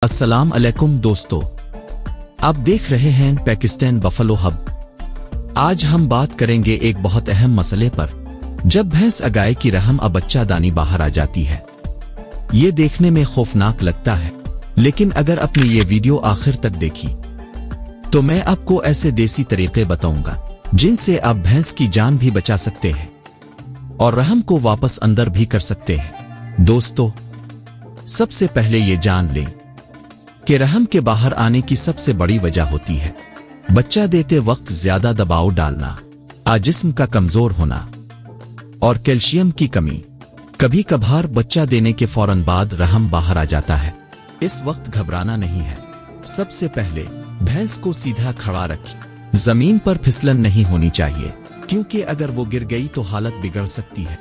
अस्सलाम अलैकुम दोस्तों, आप देख रहे हैं पाकिस्तान बफलो हब। आज हम बात करेंगे एक बहुत अहम मसले पर। जब भैंस अगाए की रहम अब बच्चा दानी बाहर आ जाती है। ये देखने में खौफनाक लगता है, लेकिन अगर आपने ये वीडियो आखिर तक देखी तो मैं आपको ऐसे देसी तरीके बताऊंगा जिनसे आप भैंस की जान भी बचा सकते हैं और रहम को वापस अंदर भी कर सकते हैं। दोस्तों, सबसे पहले ये जान लें कि रहम के बाहर आने की सबसे बड़ी वजह होती है बच्चा देते वक्त ज्यादा दबाव डालना, जिस्म का कमजोर होना और कैल्शियम की कमी। कभी कभार बच्चा देने के फौरन बाद रहम बाहर आ जाता है। इस वक्त घबराना नहीं है। सबसे पहले भैंस को सीधा खड़ा रखें। जमीन पर फिसलन नहीं होनी चाहिए, क्योंकि अगर वो गिर गई तो हालत बिगड़ सकती है।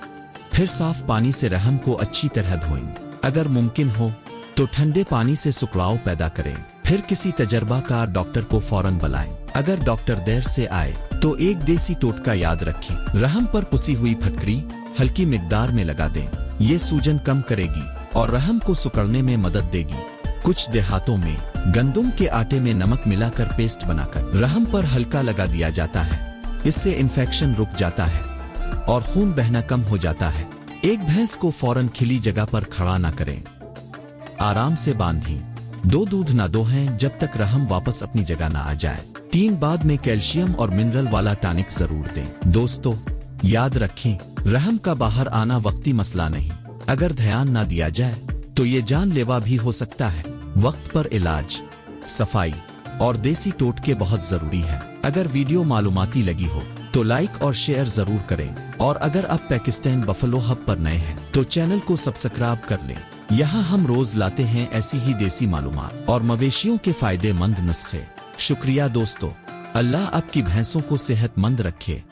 फिर साफ पानी से रहम को अच्छी तरह धोएं। अगर मुमकिन हो तो ठंडे पानी से सुखड़ाव पैदा करें। फिर किसी तजर्बाकार डॉक्टर को फौरन बुलाएं। अगर डॉक्टर देर से आए तो एक देसी टोटका याद रखें। रहम पर पुसी हुई फटकरी हल्की मिकदार में लगा दें। ये सूजन कम करेगी और रहम को सुकड़ने में मदद देगी। कुछ देहातों में गंदुम के आटे में नमक मिलाकर पेस्ट बनाकर रहम पर हल्का लगा दिया जाता है। इससे इन्फेक्शन रुक जाता है और खून बहना कम हो जाता है। एक भैंस को फौरन खिली जगह पर खड़ा न करें। आराम से बांधी। दूध न दोहें जब तक रहम वापस अपनी जगह न आ जाए। 3 बाद में कैल्शियम और मिनरल वाला टॉनिक जरूर दें। दोस्तों, याद रखें, रहम का बाहर आना वक्ती मसला नहीं। अगर ध्यान न दिया जाए तो ये जानलेवा भी हो सकता है। वक्त पर इलाज, सफाई और देसी टोटके बहुत जरूरी है। अगर वीडियो मालूमाती लगी हो तो लाइक और शेयर जरूर करें, और अगर आप पाकिस्तान बफलो हब पर नए हैं तो चैनल को सब्सक्राइब कर लें। यहाँ हम रोज लाते हैं ऐसी ही देसी मालूमात और मवेशियों के फायदेमंद नुस्खे। शुक्रिया दोस्तों। अल्लाह आपकी भैंसों को सेहतमंद रखे।